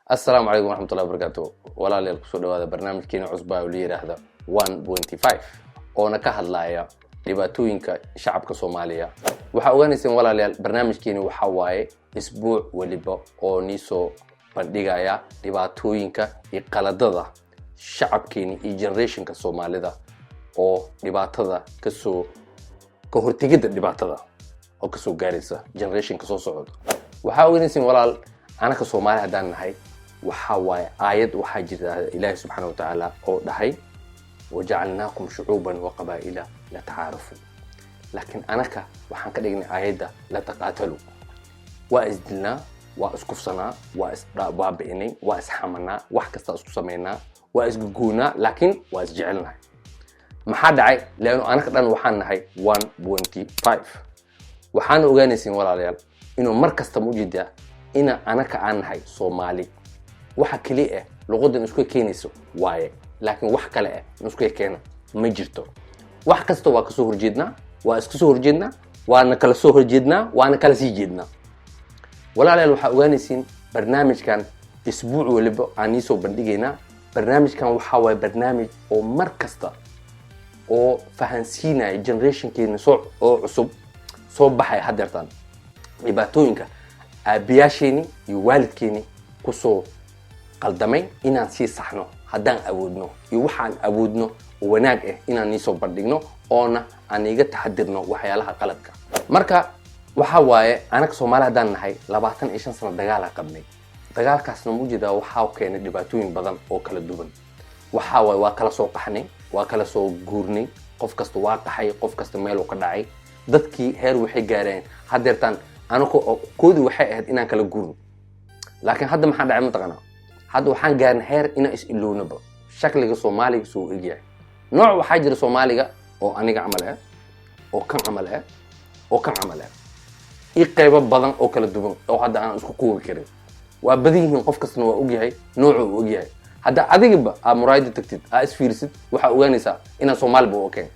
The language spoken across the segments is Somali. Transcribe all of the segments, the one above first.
السلام عليكم ورحمة الله وبركاته. ولا لي الكسور هذا برنامج كينا عصبة ولي هذا 1.5 أو نكهد لايا لباتوينك شعب كصوماليا. وحاولنا نسمع ولا لي برنامج كينا وحواي أسبوع ولبا أو نيسو بندقايا لباتوينك يقلدها شعب كيني الجنريشن كصومالي ده أو لباتها كسو كهرتجد لباتها أو كسو جارسة جنريشن كسو صعود. وحاولنا نسمع ولا أنا كصومالي هدان هاي وحواي آيات وحاجة إله سبحانه وتعالى أو دهي وجعلناكم شعوبا وقبائل لتعارفوا. لكن أنا وحن كدقني آيات لا تقاتلوا وأزدلنا وأسكفصنا وأسبابئني وأسحمنا وحكستا أسكفصمينا وأسققونا لكن وأسجعلنا ما حد عاي لأنه أنا كدان وحان هاي 1.5 وحان أغانيسين ولا ليال إنه مركز تموجد أنا كأن هاي صومالي waxa kaliya ah luqadan isku keenayso waaye laakiin wax kale ah isku keena ma jirto wax kasta waa ka soo horjeedna waa isku soo horjeedna waana kala soo horjeedna waana kala sii jeedna walaalayaal waxa ogaanaysiin barnaamijkan isbuuc waliba aan soo bandhigayna barnaamijkan waxa waa barnaamij oo mar kasta oo fahansiinaya generation keena soo cusub soo baxay hadeertan dhibaatooyinka aabiyaasheeni iyo waalidkeeni ku soo قلدمي إن نسي صحنا هدان أودنو يوحنا أودنو وناج إن نيسو بردينو أنا أنيجا تحدرنا وحيالها قلبك مركا وحواي أنا كسومال هدان هاي لبعتن إيشان سنة دجالة قبني دجالة كاسنا موجودة وحاو كان دباتوين بدن أو كلا دوبن وحواي واكلا سوق حني واكلا سوق جورني قف كست واقع حي قف كست ميل وقدعي ضدكي هير وحي جارين هدرتان أنا كود وحي إن كلا جورن لكن هذا ما حد عم تغنى هذا وحان جارن هير إنا إسئلونه با شكل الصومالي سو إجيع نوع وحاجر الصومالي أو أنيق عملها أو كم عملها أو كم عملها يقرب بدن أو كلا دوبن أو هذا أنا أسكو قوي كريم وأبديه من قف كسنوا أوجيعي نوعه أوجيعي هذا أديب مرايد تكتيد أسفيرسد وحأوانيسا إنا صومال بو أوكي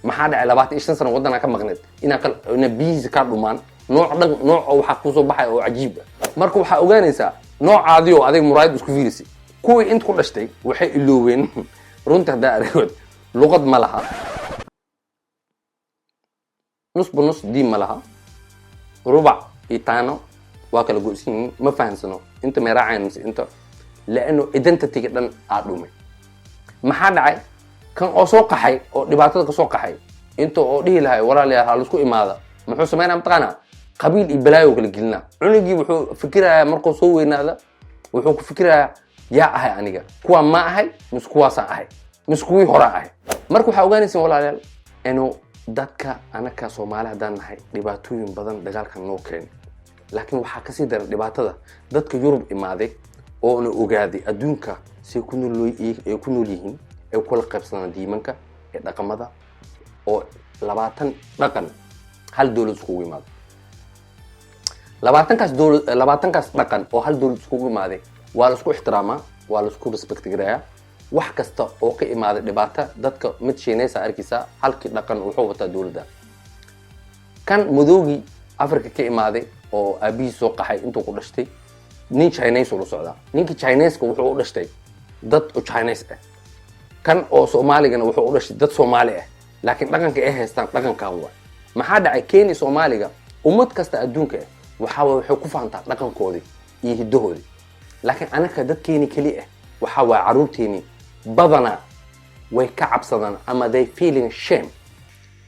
ما حد على بعض إيش سنة ودنا كم مغنيت إنا بيز كارلمان نوع أو حقوسه بحي أو عجيب مركو حأوانيسا نوع عاديو هذا مرايد اسكو فيرسي كوي انت كل شيء وحي اللوين رونت هدا ريود لغه ملها نص بنص دي ملها ربع يتانو واكل جوسين ما فهمسنو انت ما راعين انت لانه اذا انت تيجي دن ادومي ما حد عاي كان او سو قحي او دباتده كسو قحي انت او دهي لهي وراليا هل اسكو ايماده مخو سمينا متقانا قبيل إبلايو كل جلنا عنقي وحو فكرة مركو سوينا هذا وحو فكرة يا أهي عنيقا كوا ما أهي مش كوا سا أهي مش كوي هراء أهي مركو حاوغاني سنوال عليال إنه دادك أنا كصومالي هدان أهي لباتوين بدن دقالك النوكين لكن وحا كسيدر لباتا دا دادك يورب إمادي أو أنه أغادي أدونك سيكونوا ليهين أو كل قبصنا ديمانك دقم هذا أو لباتن دقن هل دولو سكوي ماد لباتن كاس دقن oo hal dawlad isku imaaday waa la isku ixtiraama waa la isku respect gareeyaa wax kasta oo ka imaaday dhibaata dadka mid sheenaysa arkisa halkii dhaqan wuxuu wataa dawladda kan mudoogi Afrika ka imaaday oo abi soo qaxay intuu ku dhashtay nin Chinese oo socda ninki Chinese wuxuu u dhashtay dad oo Chinese ah kan oo Soomaaligana wuxuu u dhashtay dad Soomaali ah laakiin dhaqanka ay haystaan dhaqankan waa maxaa dhacay Kenya Soomaaliga ummad kasta adduunka وحاول وحكوا فانتا لكن كودي يهدهودي لكن أنا كدت كيني كليه وحاول عروتيني بدنا ويكعب صدنا أما they feeling shame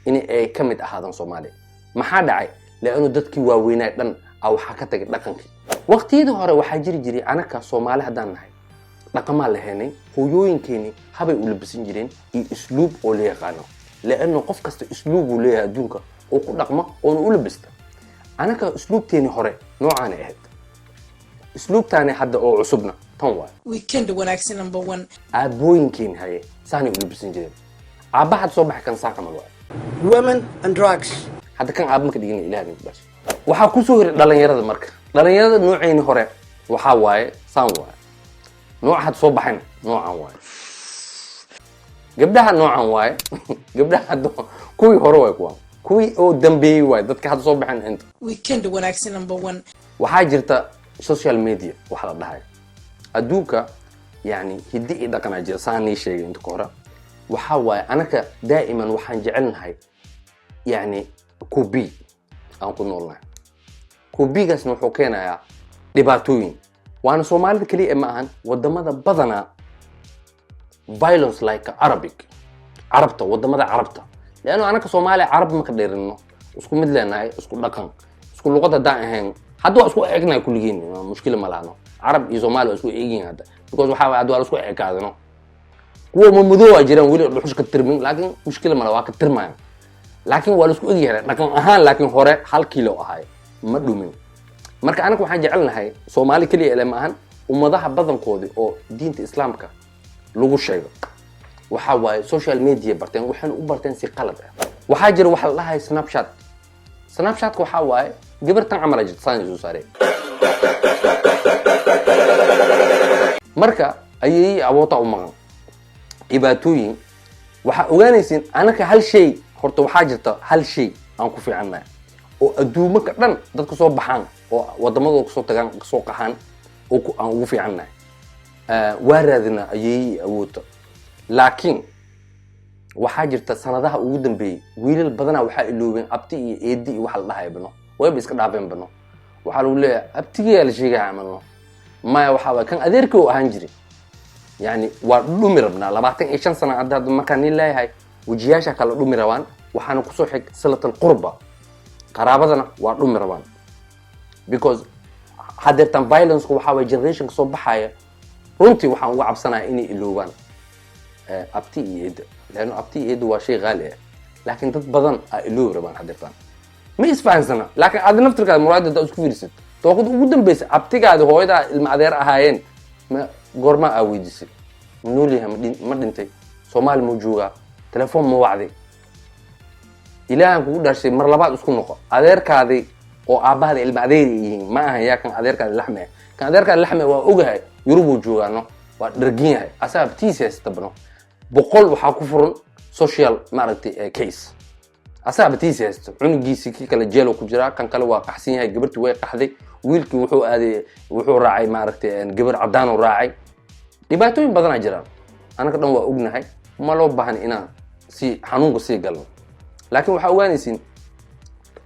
إني كمد هذا صومالي ما حد عاي لأنه دتك واوينات لن أو حكتك لكنك وقت يظهر وحجري جري أنا كصومالي هدان هاي لكن لهني هويين كيني هبي ولبسين جرين أسلوب وليه قانو لأنه قف كست أسلوب وليه دونك وكل رقمه ونقول أنا كأسلوب تاني هراء نوعاني أهد أسلوب تاني حد أو عصبنا تنوى ويكند وناكسي نمبر 1 أبوين كين هاي ساني قلب سنجرين عبا حد صباح كان ساقم الوقت women and drugs حد كان عبا مكدقيني إلهي بس وحا كسوهر دالان يراد المركة دالان يراد نوعين هراء وحا واي سان واي نوع حد صباحين نوعان واي قبلها نوعان واي قبلها كوي هراء كوان كوي أو دمبي واي دتك هذا صوب عن أنت ويكند وناكسي نمبر 1 وحاجرته سوشيال ميديا وحلا دهاي adduunka yani hiddi iyo dhaqan jira saani sheegay inta ka hore waxa waay anaka daa'iman waxaan jecelnahay yani kubi aan ku noolnahay kubigaasna wuxuu keenayaa dhibaatooyin waana Soomaalida kaliya ma ahan wadamada badana violence like Arabic Arabta wadamada Arabta laano anaka Soomaali Arab ma ka dheerino isku mid leenahay isku dhaqan isku luqada daan ahayn hadda isku eegnaay kulligiin mushkil ma laano Arab iyo Soomaali isku eegin hadda because waxa hadda isku eekaadano kuwa mamudo jiraan wali dhuxush ka tirmin laakiin mushkil ma waa ka tirmaan laakiin waa isku eegyahay dhaqan ahaan laakiin hore 1 kilo ahay ma dhumin marka anagu waxaan jecelnahay Soomaali kaliya ilaa ma ahan ummadaha badankoodi oo diinta Islaamka lagu sheego waxa waay social media barteen waxaan u barteen si qalad ah waxa jira waxa la dhahay Snapchat waxa waay gabartan camal ajid saan soo saaray marka ayay awoota u maqan dhibaatooyin waxa ogaanaysin anaka hal shay horta waxa jirta hal shay aan ku fiicanahay oo adduunka dhan dadku soo baxaan oo wadamada ku soo tagaan soo qaxaan oo aan ugu fiicanahay waaradina ayay awoota laakiin waxa jirta sanadaha ugu dambeeyay wiilal badana waxa iloobeen abti iyo eedi iyo waxa la dhahay bano way iska dhaafeen bano waxa lagu leeyahay abtiga la sheegay amano ma waxa kan adeerkii oo ahaan jiray yani waa dhumi rabnaa 25 sano hadda markaan leeyahay wajiyaasha kala dhumi rabaan waxaana ku soo xig salatul qurba qaraabadana waa dhumi rabaan because hadeertan violence waxa way generation soo baxaya runtii waxaan uga cabsanahay inay iloobaan abti iyo eed laano abti iyo eed waa shay qaali ah laakiin dad badan ay iloob rabaan hadeertan ma isfaansana laakiin aad naftirkaada muraadada isku fiirsid toqod ugu dambeysay abtigaada hooyada ilma adeer ahaayeen ma goorma aa weydiisay noolyahay ma dhintay Soomaali ma jooga telefoon ma wacday ilaahan kugu dhashay mar labaad isku noqo adeerkaadii oo aabaada ilma adeer yihiin ma aha yaa kan adeerkaada laxme kan adeerkaada laxme waa ogahay Yurubu joogaano waa dhargin yahay asaabtiisa istabno boqol waxa ku furan social maaragtay case asaabtiisa haysto cunugiisi ki kala jeelo ku jira kan kale waa qaxsan yahay gabartii way qaxday wiilkii wuxuu aaday wuxuu raacay maaragtay gabar cadaan oo raacay dhibaatooyin badan jiraan anaga dhan waa ognahay ma loo baahan inaan si xanuunka si galno laakiin waxa ogaanaysin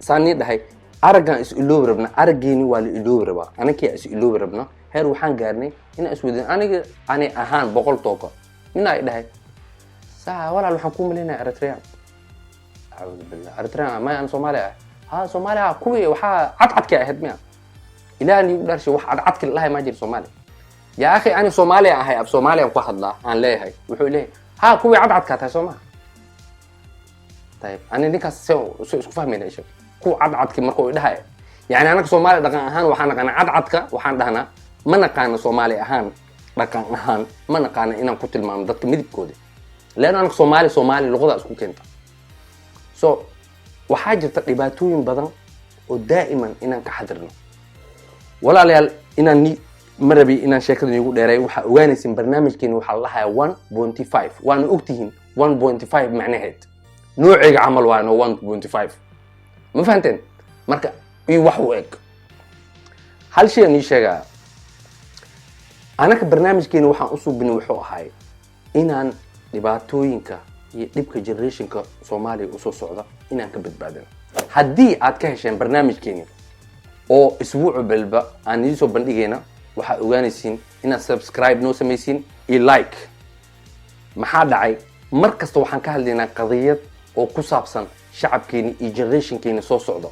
saani dhahay aragan is iloob rabna arageeni waa la iloob rabaa anakii is iloob rabna heer waxaan gaarnay in isweydiin aniga ani ahaan boqol tooka nin ay dhahay saa walaal waxaan ku maleynaa Eritrea a'uudu billah Eritrea ma aan Soomaaliya Soomaaliya kuwii waxa cadcadka ahayd miya ilaahay u dharshay wax cadcadka ilaahay ma jiro Soomaaliya ya akhi ani Soomaaliya ahay ab Soomaaliya ku hadlaa aan leeyahay wuxuu leeyahay kuwii cadcadka tahay Soomaaliya tayib ani ninkaas soo isku fahmayna isha ku cadcadki markuu dhahay yani anaka Soomaaliya dhaqan ahaan waxaan naqaan cadcadka waxaan dhahnaa ma naqaan Soomaali ahaan dhaqan ahaan ma naqaan inaan ku tilmaamo dadka midibkooda leena anaka Soomaali luqada isku keenta so waxa jirta dhibaatooyin badan oo daa'iman inaan ka xadirno walaalayaal inaan marabi inaan sheekada igu dheeray waxa ogaanaysin barnaamijkeena waxa la hayaa 1.5 waan ogtihiin 1.5 macnaheed noociga camal waa 1.5 ma fahanteen marka wax u eg hal shay aan sheegaa anaka barnaamijkeena waxaan u suubinay wuxuu ahay inaan dhibaatooyinka iyo dhibka generationka Soomaaliya u soo socda inaan ka badbaadino haddii aad ka hesheen barnaamijkeena oo isbuuc balba aan idin soo bandhigayna waxa ogaanaysiin inaad subscribe noo samaysiin iyo like maxaa dhacay markasta waxaan ka hadlaynaa qadiyad oo ku saabsan shacabkeena iyo generationkeena soo socda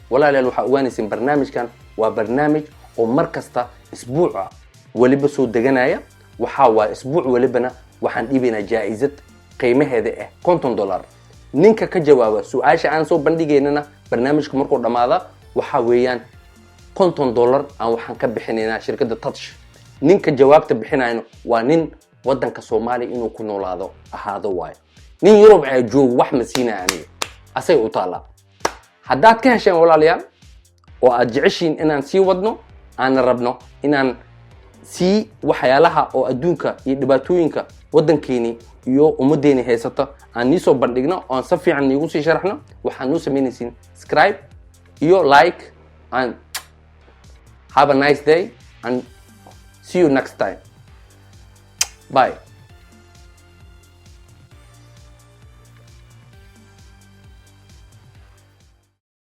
walaalayaal waxa ogaanaysiin barnaamijkan waa barnaamij oo markasta isbuuca waliba soo deganaya waxa waa isbuuc walibana waxaan dhibaynaa jaa'izad qiimaheeda ah $50 ninka ka jawaaba su'aasha aan soo bandhigaynana barnaamijka markuu dhamaada waxa weeyaan $50 aan waxaan ka bixinaynaa shirkadda Touch ninka jawaabta bixinayno waa nin wadanka Soomaaliya inuu ku noolaado ahaado waay nin Yurub ay joog wax ma siinaa aniga asay u taala haddaad ka hesheen walaalayaal oo aad jeceshiin inaan sii wadno aan rabno inaan si waxyaalaha oo adduunka iyo dhibaatooyinka wadankeeni iyo ummadeeni haysata aan ni soo bandhigno oo si fiican nigu sii sharaxno waxaan noo sameynaysiin subscribe iyo like and have a nice day and see you next time. bye.